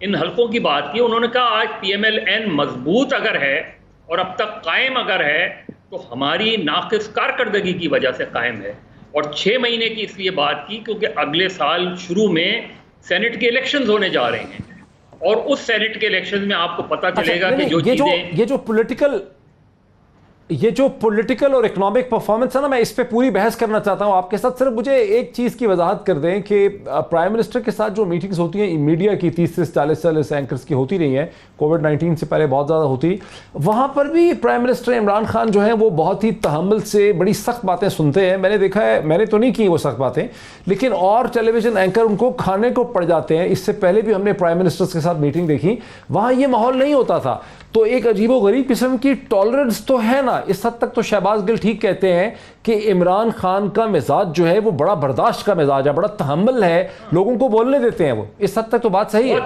इन हलकों की बात की। उन्होंने कहा आज PMLN मजबूत अगर है और अब तक कायम अगर है तो हमारी नाक़िस कारकर्दगी की वजह से कायम है। और 6 महीने की इसलिए बात की क्योंकि अगले साल शुरू में सेनेट के इलेक्शंस होने जा रहे हैं और उस सेनेट के इलेक्शंस में आपको पता चलेगा कि ये जो पॉलिटिकल और इकोनॉमिक परफॉर्मेंस है ना, मैं इस पे पूरी बहस करना चाहता हूं आपके साथ। सिर्फ मुझे एक चीज़ की वजाहत कर दें कि प्राइम मिनिस्टर के साथ जो मीटिंग्स होती हैं मीडिया की 30 से 40 एंकर्स की होती रही हैं, कोविड-19 से पहले बहुत ज़्यादा होती, वहाँ पर भी प्राइम मिनिस्टर इमरान खान जो हैं वो बहुत ही तहम्मुल से बड़ी सख्त बातें सुनते हैं। मैंने देखा है, मैंने तो नहीं की वो सख्त बातें, लेकिन और टेलीविज़न एंकर उनको खाने को पड़ जाते हैं। इससे पहले भी हमने प्राइम मिनिस्टर्स के साथ मीटिंग देखी, वहाँ ये माहौल नहीं होता था। तो एक अजीबोगरीब किस्म की टॉलरेंस तो है ना। इस हद तक तो शहबाज गिल ठीक कहते हैं कि इमरान खान का मिजाज जो है वो बड़ा बर्दाश्त का मिजाज है, बड़ा तहम्मुल है, लोगों को बोलने देते हैं वो। इस हद तक तो बात सही है।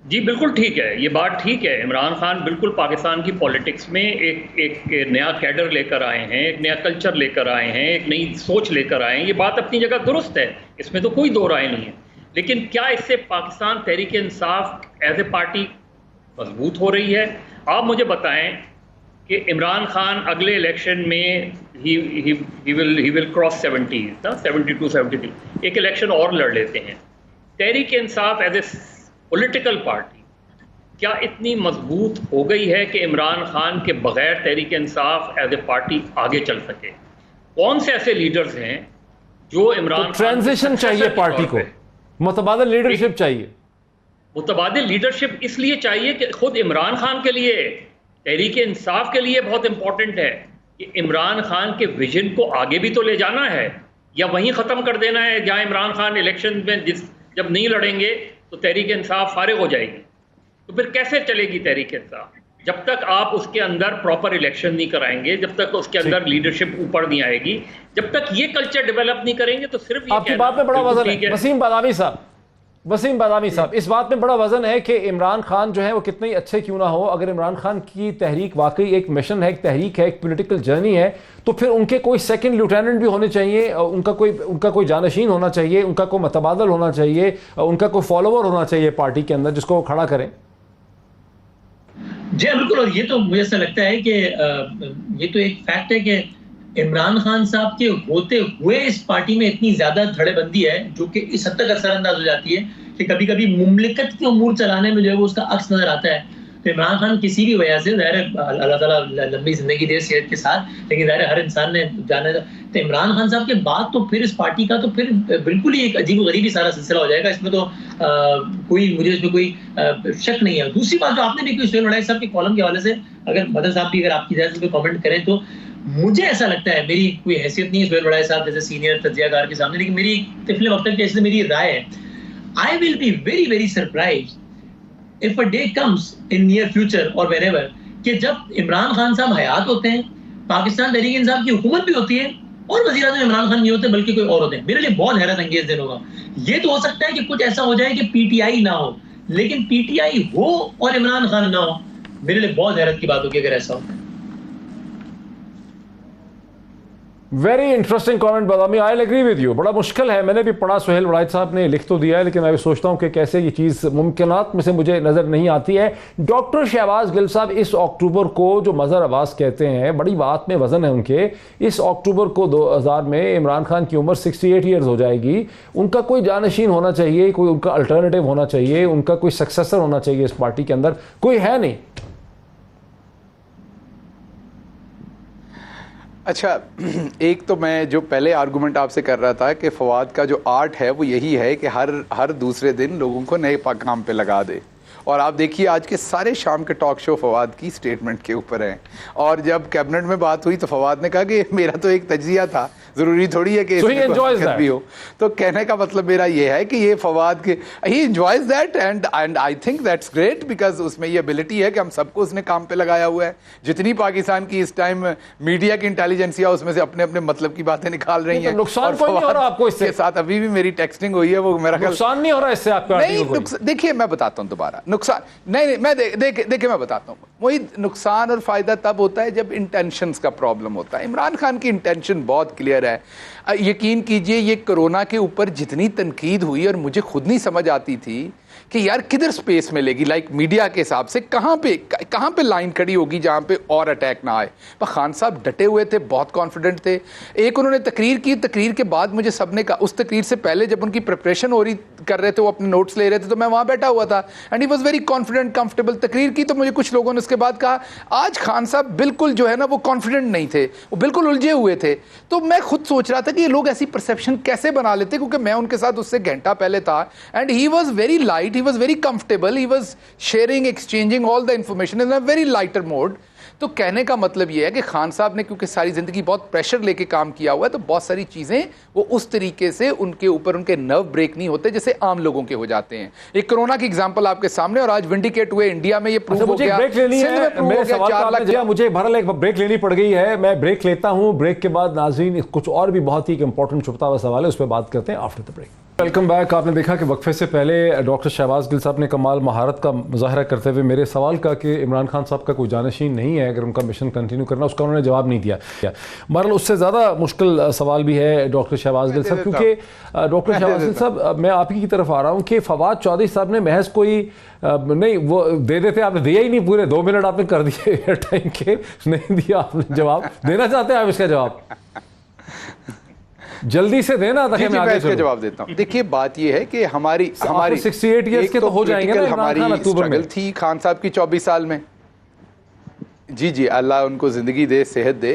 जी बिल्कुल ठीक है, ये बात ठीक है। इमरान खान बिल्कुल पाकिस्तान की पॉलिटिक्स में एक नया कैडर लेकर आए हैं, एक नया कल्चर लेकर आए हैं, एक नई सोच लेकर आए हैं। ये बात अपनी जगह दुरुस्त है, इसमें तो कोई दो राय नहीं है। लेकिन क्या इससे Pakistan Tehreek Insaf as a party मजबूत हो रही है? आप मुझे बताएं कि इमरान खान अगले इलेक्शन में ही विल क्रॉस 72, 73, एक इलेक्शन और लड़ लेते हैं। Tehreek Insaf as a political party क्या इतनी मजबूत हो गई है कि इमरान खान के बगैर Tehreek Insaf as a party आगे चल सके? कौन से ऐसे लीडर्स हैं जो इमरान खान, ट्रांजिशन चाहिए पार्टी को, मुतबादिल लीडरशिप चाहिए। मुतबादिल लीडरशिप इसलिए चाहिए कि खुद इमरान खान के लिए, तहरीक इंसाफ के लिए बहुत इंपॉर्टेंट है कि इमरान खान के विजन को आगे भी तो ले जाना है, या वहीं ख़त्म कर देना है जहां इमरान खान इलेक्शन में जब नहीं लड़ेंगे तो तहरीक इंसाफ फारिग हो जाएगी। तो फिर कैसे चलेगी तहरीक इंसाफ जब तक आप उसके अंदर प्रॉपर इलेक्शन नहीं कराएंगे, जब तक उसके अंदर लीडरशिप ऊपर नहीं आएगी, जब तक ये कल्चर डेवलप नहीं करेंगे, तो सिर्फ ये आपकी बात में बड़ा वजन है वसीम बादामी साहब, इस बात में बड़ा वजन है कि इमरान खान जो है वो कितने अच्छे क्यों ना हो, अगर इमरान खान की तहरीक वाकई एक मिशन है, एक तहरीक है, एक पॉलिटिकल जर्नी है, तो फिर उनके कोई सेकंड लेफ्टिनेंट भी होने चाहिए, उनका कोई जानशीन होना चाहिए, उनका कोई मतबादल होना चाहिए, उनका कोई फॉलोवर होना चाहिए पार्टी के अंदर जिसको वो खड़ा करें। जी बिल्कुल, और ये तो मुझे ऐसा लगता है कि ये तो एक फैक्ट है कि इमरान खान साहब के होते हुए इस पार्टी में इतनी ज्यादा धड़ेबंदी है जो कि इस हद तक असरअंदाज हो जाती है कि कभी कभी मुमलिकत के उमूर चलाने में जो है वो उसका अक्स नजर आता है। तो इमरान खान किसी भी वजह से, ज़ाहिर है अल्लाह ताला लंबी जिंदगी दे सेहत के साथ, लेकिन ज़ाहिर है हर इंसान ने जाने, तो इमरान खान साहब के बाद तो फिर इस पार्टी का तो फिर बिल्कुल ही एक अजीब गरीब ही सारा सिलसिला हो जाएगा। इसमें तो मुझे इसमें कोई शक नहीं है। दूसरी बात जो आपने भी सुहेल वड़ाई साहब के कॉलम के हवाले से, अगर मदन साहब भी अगर आपकी इजाजत से कमेंट करें, तो मुझे ऐसा लगता है, मेरी कोई हैसियत नहीं है सुहेल वड़ाई साहब जैसे सीनियर तज्जियाकार के सामने, लेकिन मेरी तिफले वक्त के ऐसे मेरी राय है, I will be very very surprised if a day comes in near future or whenever कि जब इमरान खान साहब हयात होते हैं, पाकिस्तान तहरीक इंसाफ की हुकूमत भी होती है और वज़ीर-ए-आज़म इमरान खान नहीं होते बल्कि कोई और होते हैं, मेरे लिए बहुत हैरत अंगेज दिन होगा। ये तो हो सकता है कि कुछ ऐसा हो जाए कि पीटीआई ना हो, लेकिन पीटीआई हो और इमरान खान ना हो, मेरे लिए बहुत हैरत की बात होगी अगर ऐसा होता है। Very interesting comment Badami, I agree with you. बड़ा मुश्किल है, मैंने भी पढ़ा, सुहेल वड़ाई साहब ने लिख तो दिया है, लेकिन मैं भी सोचता हूँ कि कैसे ये चीज़ मुमकिनात में से मुझे नज़र नहीं आती है। डॉक्टर शहबाज गिल साहब इस अक्टूबर को, जो मज़हर अब्बास कहते हैं, बड़ी बात में वज़न है उनके, इस अक्टूबर को 2000 में इमरान खान की उम्र 68 ईयर्स हो जाएगी। उनका कोई जानशीन होना चाहिए, कोई उनका अल्टरनेटिव होना चाहिए, उनका कोई सक्सेसर होना चाहिए इस पार्टी के अंदर, कोई है नहीं। अच्छा, एक तो मैं जो पहले आर्गुमेंट आपसे कर रहा था कि फवाद का जो आर्ट है वो यही है कि हर दूसरे दिन लोगों को नए काम पे लगा दे, और आप देखिए आज के सारे शाम के टॉक शो फवाद की स्टेटमेंट के ऊपर हैं। और जब कैबिनेट में बात हुई तो फवाद ने कहा कि मेरा तो एक तज्जिया था, ज़रूरी थोड़ी है कि इसमें भी हो। तो कहने का मतलब मेरा ये है कि ये फवाद के ही enjoys that and I think that's great, because उसमें ये एबिलिटी है कि हम सबको उसने काम पे लगाया हुआ है। जितनी पाकिस्तान की इस टाइम मीडिया की इंटेलिजेंसिया उसमें से अपने अपने मतलब की बातें निकाल रही हैं। नुकसान कोई नहीं हो रहा आपको इससे? साथ अभी भी मेरी टेक्सटिंग हुई है, वो मेरा नुकसान नहीं हो रहा इससे आपका? नहीं, देखिए मैं बताता हूँ दोबारा नुकसान नहीं, मैं देखिए मैं बताता हूँ वही नुकसान और फायदा तब होता है जब इंटेंशंस का प्रॉब्लम होता है। इमरान खान की इंटेंशन बहुत क्लियर है। यकीन कीजिए ये कोरोना के ऊपर जितनी तनकीद हुई, और मुझे खुद नहीं समझ आती थी कि यार किधर स्पेस मिलेगी, लाइक मीडिया के हिसाब से कहाँ पे लाइन खड़ी होगी जहाँ पे और अटैक ना आए। पर खान साहब डटे हुए थे, बहुत कॉन्फिडेंट थे। एक उन्होंने तकरीर की, तकरीर के बाद मुझे सबने कहा, उस तकरीर से पहले जब उनकी प्रिपरेशन हो रही कर रहे थे, वो अपने नोट्स ले रहे थे, तो मैं वहाँ बैठा हुआ था and he was very confident, comfortable. तकरीर की तो मुझे कुछ लोगों ने उसके बाद कहा आज खान साहब बिल्कुल जो है ना वो कॉन्फिडेंट नहीं थे, वो बिल्कुल उलझे हुए थे। तो मैं खुद सोच रहा था कि ये लोग ऐसी परसेप्शन कैसे बना लेते, क्योंकि मैं उनके साथ उससे घंटा पहले था and he was very light, he was very comfortable, he was sharing, exchanging all the information in a very lighter mode। तो कहने का मतलब ये है कि खान साहब ने क्योंकि सारी जिंदगी बहुत प्रेशर लेके काम किया हुआ है, तो बहुत सारी चीजें वो उस तरीके से उनके ऊपर उनके नर्व ब्रेक नहीं होते जैसे आम लोगों के हो जाते हैं। एक कोरोना की एग्जांपल आपके सामने, और आज विंडिकेट हुए इंडिया में ये प्रूव हो गया। ब्रेक लेनी है, मेरे सवाल का आपने दिया, मुझे बहरहाल एक ब्रेक लेनी पड़ गई है, मैं ब्रेक लेता हूं। ब्रेक के बाद नाज़रीन कुछ और भी बहुत ही इंपॉर्टेंट छुपता हुआ सवाल है, उस पर बात करते हैं after the break. Welcome back. आपने देखा कि वक्फे से पहले डॉक्टर शहबाज गिल साहब ने कमाल महारत का मुजाहरा करते हुए मेरे सवाल का कि इमरान खान साहब का कोई जानशीन नहीं है अगर उनका मिशन कंटिन्यू करना, उसका उन्होंने जवाब नहीं दिया। बहरहाल उससे ज़्यादा मुश्किल सवाल भी है डॉक्टर शहबाज गिल साहब, क्योंकि डॉक्टर शहबाज गिल साहब मैं आप ही की तरफ आ रहा हूँ कि फवाद चौधरी साहब ने महज कोई नहीं वो दे देते, आपने दिया ही नहीं, पूरे 2 मिनट आपने कर दिए एयर टाइम के, नहीं दिया आपने जवाब। देना चाहते हैं आप इसका जवाब? जल्दी से देना ताकि मैं आगे इसका जवाब देता हूं। देखिए बात ये है कि हमारी 68 ईयर्स के तो हो जाएंगे ना, हमारी स्ट्रगल थी खान साहब की 24 साल में। जी अल्लाह उनको जिंदगी दे, सेहत दे।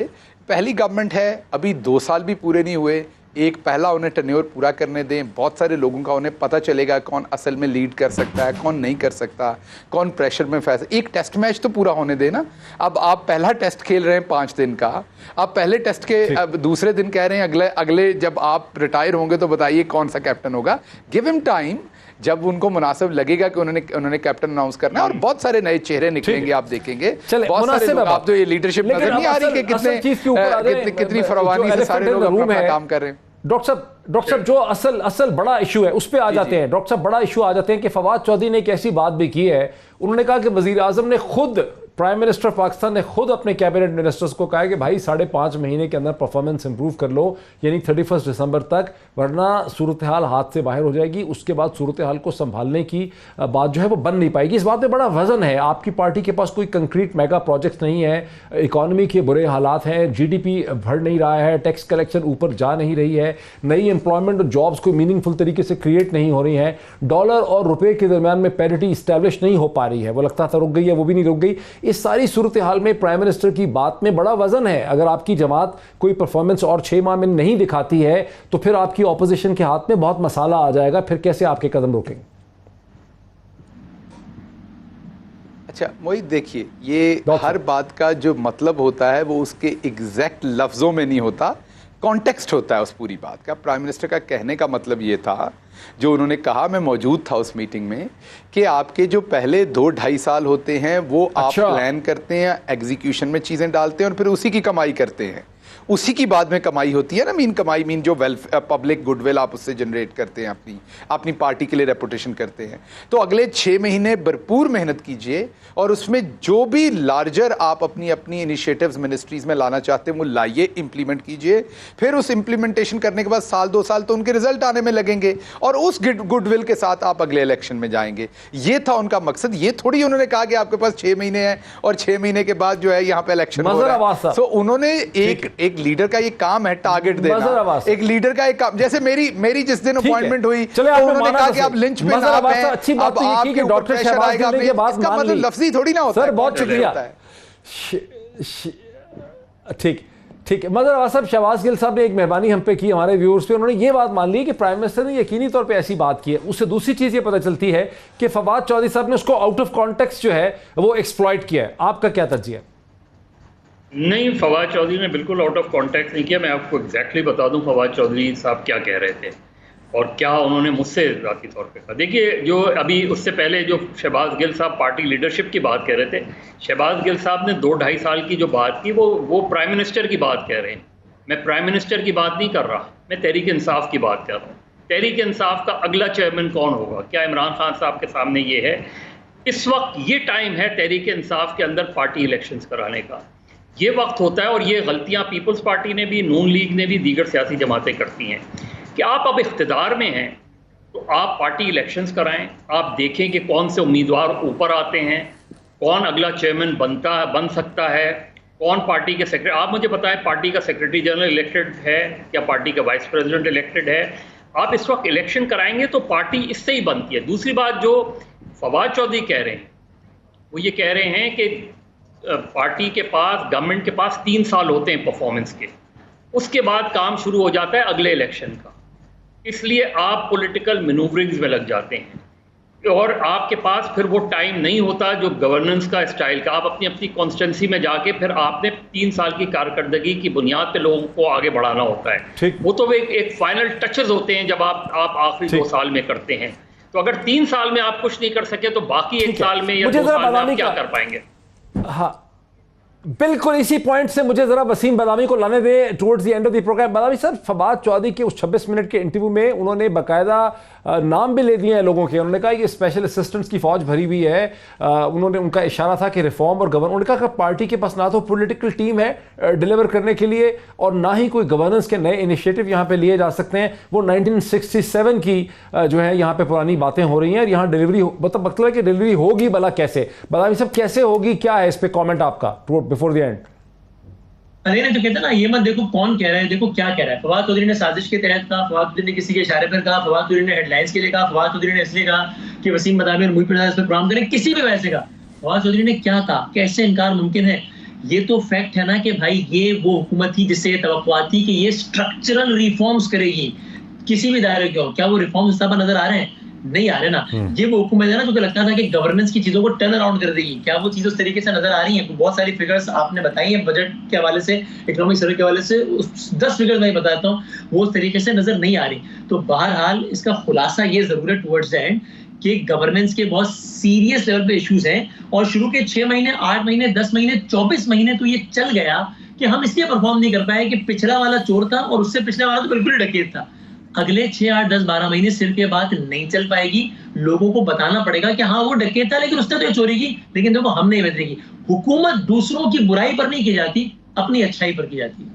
पहली गवर्नमेंट है, अभी 2 साल भी पूरे नहीं हुए, एक पहला उन्हें टर्न्योर पूरा करने दें। बहुत सारे लोगों का उन्हें पता चलेगा कौन असल में लीड कर सकता है, कौन नहीं कर सकता, कौन प्रेशर में फंसा। एक टेस्ट मैच तो पूरा होने देना। अब आप पहला टेस्ट खेल रहे हैं 5 दिन का, आप पहले टेस्ट के अब दूसरे दिन कह रहे हैं अगले जब आप रिटायर होंगे तो बताइए कौन सा कैप्टन होगा। गिव हिम टाइम, जब उनको मुनासिब लगेगा कि उन्होंने कैप्टन अनाउंस करना है, और बहुत सारे नए चेहरे निकलेंगे, आप देखेंगे बहुत सारे लोग, आप जो ये लीडरशिप नजर नहीं आ रही कि कितनी फरवानी से सारे लोग अपना काम कर रहे हैं। डॉक्टर साहब जो असल बड़ा इशू है उस पे आ जाते हैं। डॉक्टर साहब बड़ा इशू आ जाते हैं कि फवाद चौधरी ने एक ऐसी बात भी की है, उन्होंने कहा कि वजीर आजम ने खुद, प्राइम मिनिस्टर पाकिस्तान ने खुद अपने कैबिनेट मिनिस्टर्स को कहा है कि भाई 5.5 महीने के अंदर परफॉर्मेंस इंप्रूव कर लो, यानी 31 दिसंबर तक, वरना सूरत हाल हाथ से बाहर हो जाएगी। उसके बाद सूरत हाल को संभालने की बात जो है वो बन नहीं पाएगी। इस बात में बड़ा वजन है। आपकी पार्टी के पास कोई कंक्रीट मेगा प्रोजेक्ट नहीं है, इकॉनमी के बुरे हालात हैं, GDP बढ़ नहीं रहा है, टैक्स कलेक्शन ऊपर जा नहीं रही है, नई एम्प्लॉयमेंट और जॉब्स कोई मीनिंगफुल तरीके से क्रिएट नहीं हो रही हैं, डॉलर और रुपये के दरमियान में पैरिटी इस्टेब्लिश नहीं हो पा रही है, वो लगता था रुक गई है, वो भी नहीं रुक गई। इस सारी सूरत हाल में प्राइम मिनिस्टर की बात में बड़ा वजन है। अगर आपकी जमात कोई परफॉर्मेंस और 6 माह में नहीं दिखाती है तो फिर आपकी ऑपोजिशन के हाथ में बहुत मसाला आ जाएगा, फिर कैसे आपके कदम रोकेंगे? अच्छा मोहित, देखिए ये हर बात का जो मतलब होता है वो उसके एग्जैक्ट लफ्जों में नहीं होता, कॉन्टेक्स्ट होता है उस पूरी बात का। प्राइम मिनिस्टर का कहने का मतलब ये था, जो उन्होंने कहा, मैं मौजूद था उस मीटिंग में, कि आपके जो पहले 2-2.5 साल होते हैं वो आप प्लान करते हैं, एग्जीक्यूशन में चीज़ें डालते हैं और फिर उसी की कमाई करते हैं। उसी की बाद में कमाई होती है ना, कमाई जो पब्लिक गुडविल आप उससे जनरेट करते हैं, अपनी पार्टी के लिए रेपुटेशन करते हैं। तो अगले 6 महीने भरपूर मेहनत कीजिए और उसमें जो भी लार्जर आप अपनी इनिशिएटिव्स मिनिस्ट्रीज में लाना चाहते हैं वो लाइए, इंप्लीमेंट कीजिए। फिर उस इंप्लीमेंटेशन करने के बाद 1-2 साल तो उनके रिजल्ट आने में लगेंगे और उस गुडविल के साथ आप अगले इलेक्शन में जाएंगे। ये था उनका मकसद। ये थोड़ी उन्होंने कहा कि आपके पास 6 महीने हैं और 6 महीने के बाद जो है यहाँ पे इलेक्शन हो रहा है। तो उन्होंने एक लीडर का ये काम है टारगेट देना। एक लीडर का एक काम, जैसे मेरी जिस दिन अपॉइंटमेंट हुई तो उन्होंने कहा कि आप लिंच में ना आए, अब आपके ऊपर प्रेशर आएगा, इसका मतलब लफ्जी थोड़ी ना होता है। सर बहुत शुक्रिया। ठीक है मदर आवाज साहब, शहबाज गिल साहब ने एक मेहरबानी हम पे की, हमारे व्यूअर्स पे। उन्होंने ये बात मान ली कि प्राइम मिनिस्टर ने यकीनी तौर पे ऐसी बात की है। उससे दूसरी चीज ये पता चलती है कि फवाद चौधरी साहब ने उसको आउट ऑफ कॉन्टेक्स्ट जो है वो एक्सप्लॉइट किया है। आपका क्या तर्जीह है? नहीं, फवाद चौधरी ने बिल्कुल आउट ऑफ कॉन्टेक्स्ट नहीं किया। मैं आपको एग्जैक्टली बता दूं फवाद चौधरी साहब क्या कह रहे थे और क्या उन्होंने मुझसे ज़ाती तौर पे कहा। देखिए, जो अभी उससे पहले जो शहबाज गिल साहब पार्टी लीडरशिप की बात कह रहे थे, शहबाज गिल साहब ने 2-2.5 साल की जो बात की वो प्राइम मिनिस्टर की बात कह रहे हैं। मैं प्राइम मिनिस्टर की बात नहीं कर रहा, मैं तहरीक इंसाफ की बात कर रहा हूँ। तहरीक इंसाफ का अगला चेयरमैन कौन होगा? क्या इमरान खान साहब के सामने ये है? इस वक्त ये टाइम है तहरीक इंसाफ के अंदर पार्टी इलेक्शंस कराने का, ये वक्त होता है। और ये गलतियाँ पीपल्स पार्टी ने भी, नून लीग ने भी, दीगर सियासी जमातें करती हैं कि आप अब इख्तिदार में हैं तो आप पार्टी इलेक्शंस कराएं, आप देखें कि कौन से उम्मीदवार ऊपर आते हैं, कौन अगला चेयरमैन बन सकता है, कौन पार्टी के सेक्रेटरी। आप मुझे बताएं, पार्टी का सेक्रेटरी जनरल इलेक्टेड है या पार्टी का वाइस प्रेसिडेंट इलेक्टेड है? आप इस वक्त इलेक्शन कराएंगे तो पार्टी इससे ही बनती है। दूसरी बात जो फवाद चौधरी कह रहे हैं, वो ये कह रहे हैं कि पार्टी के पास, गवर्नमेंट के पास 3 साल होते हैं परफॉर्मेंस के, उसके बाद काम शुरू हो जाता है अगले इलेक्शन का। इसलिए आप पॉलिटिकल मैनूवरिंग्स में लग जाते हैं और आपके पास फिर वो टाइम नहीं होता जो गवर्नेंस का स्टाइल का। आप अपनी कॉन्स्टिट्यूंसी में जाके फिर आपने 3 साल की कारकर्दगी की बुनियाद पे लोगों को आगे बढ़ाना होता है। वो तो एक फाइनल टचेस होते हैं जब आप आखिरी 2 साल में करते हैं। तो अगर 3 साल में आप कुछ नहीं कर सके तो बाकी 1 साल में या 2 साल में आप क्या कर पाएंगे? हाँ, बिल्कुल इसी पॉइंट से मुझे जरा वसीम बदामी को लाने दें towards the end of the programme. Badami sir, Fawad Chaudhry के उस 26 मिनट के इंटरव्यू में उन्होंने बाकायदा नाम भी ले दिए हैं लोगों के। उन्होंने कहा कि स्पेशल असिस्टेंट्स की फौज भरी हुई है। उन्होंने उनका इशारा था कि रिफॉर्म और गवर्न, उन्होंने कहा कि पार्टी के पास ना तो पॉलिटिकल टीम है डिलीवर करने के लिए और ना ही कोई गवर्नेंस के नए इनिशिएटिव यहाँ पे लिए जा सकते हैं। वो 1967 की जो है यहाँ पे पुरानी बातें हो रही हैं और यहाँ डिलीवरी मतलब है कि डिलीवरी होगी भला कैसे? बदामी साहब, कैसे होगी, क्या है इस पर कॉमेंट आपका बिफोर द एंड? अरे ने तो कहता ना, ये मत देखो कौन कह रहा है, देखो क्या कह रहा है। फवाद चौधरी ने साजिश के तहत कहा, फवाद चौधरी ने किसी के इशारे पर कहा, फवाद चौधरी ने हेडलाइंस के लिए कहा, फवाद चौधरी ने इसलिए कहा कि वसीम बदामी और मुईद पर इस पर प्रोग्राम करें, किसी भी वजह से कहा। फवाद चौधरी ने क्या कहा, कैसे इनकार मुमकिन है? ये तो फैक्ट है ना कि भाई ये वो हुकूमत थी जिससे ये तवक्कुआ थी कि ये स्ट्रक्चरल रिफॉर्म्स करेगी, किसी भी दायरे के हो। क्या वो रिफॉर्म्स नजर आ रहे हैं? नहीं आ रहे ना, ये वो हुकूमत है ना जो लगता था कि गवर्नेंस की चीजों को टर्न अराउंड कर देगी। क्या वो चीज उस तरीके से नजर आ रही है? बहुत सारी फिगर्स आपने बताई हैं बजट के हवाले से, इकोनॉमिक सर्वे के हवाले से, 10 फिगर्स मैं बताता हूँ, वो उस तरीके से नजर नहीं आ रही। तो बहरहाल इसका खुलासा ये जरूर है टुवर्ड्स द एंड कि गवर्नेंस के बहुत सीरियस लेवल पे इश्यूज हैं, और शुरू के 6 महीने, 8 महीने, 10 महीने, 24 महीने तो ये चल गया कि हम इसलिए परफॉर्म नहीं कर पाए कि पिछला वाला चोर था और उससे पिछले वाला तो बिल्कुल डकैत था। अगले 6, 8, 10, 12 महीने सिर्फ ये बात नहीं चल पाएगी। लोगों को बताना पड़ेगा कि हाँ वो डकैत था लेकिन उसने तो ये चोरी की, लेकिन देखो हम नहीं बदलेगी। हुकूमत दूसरों की बुराई पर नहीं की जाती, अपनी अच्छाई पर की जाती है।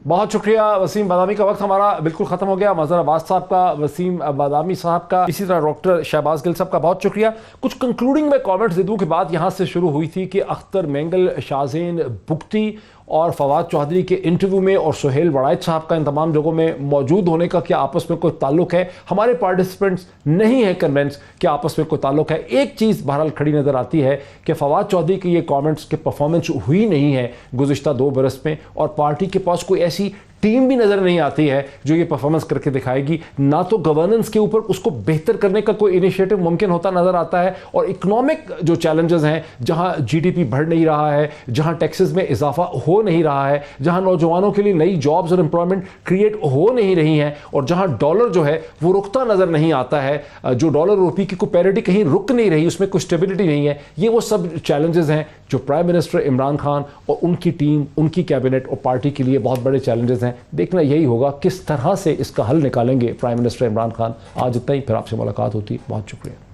बहुत शुक्रिया वसीम बादामी का वक्त हमारा बिल्कुल ख़त्म हो गया। मज़हर अब्बास साहब का, वसीम बादामी साहब का, इसी तरह डॉक्टर शहबाज गिल साहब का बहुत शुक्रिया। कुछ कंक्लूडिंग में कमेंट्स दे दूँ कि बात यहाँ से शुरू हुई थी कि अख्तर मेंगल, शाहज़ेन बुख्ती और फवाद चौधरी के इंटरव्यू में और सुहेल वड़ाइच साहब का इन तमाम जगहों में मौजूद होने का क्या आपस में कोई ताल्लुक है? हमारे पार्टिसिपेंट्स नहीं है कन्विंस कि आपस में कोई ताल्लुक है। एक चीज़ बहरहाल खड़ी नज़र आती है कि फवाद चौधरी के ये कमेंट्स के परफॉर्मेंस हुई नहीं है गुज़िश्ता 2 बरस में, और पार्टी के पास कोई ऐसी टीम भी नज़र नहीं आती है जो ये परफॉर्मेंस करके दिखाएगी। ना तो गवर्नेंस के ऊपर उसको बेहतर करने का कोई इनिशिएटिव मुमकिन होता नज़र आता है, और इकोनॉमिक जो चैलेंजेस हैं, जहां जीडीपी बढ़ नहीं रहा है, जहां टैक्सेस में इजाफा हो नहीं रहा है, जहां नौजवानों के लिए नई जॉब्स और एम्प्लॉयमेंट क्रिएट हो नहीं रही हैं, और जहां डॉलर जो है वो रुकता नज़र नहीं आता है, जो डॉलर रुपये की कोई पैरिटी कहीं रुक नहीं रही, उसमें कोई स्टेबिलिटी नहीं है। ये वो सब चैलेंजेस हैं जो प्राइम मिनिस्टर इमरान खान और उनकी टीम, उनकी कैबिनेट और पार्टी के लिए बहुत बड़े चैलेंजेस हैं। देखना यही होगा किस तरह से इसका हल निकालेंगे प्राइम मिनिस्टर इमरान खान। आज इतना ही, फिर आपसे मुलाकात होती है। बहुत शुक्रिया।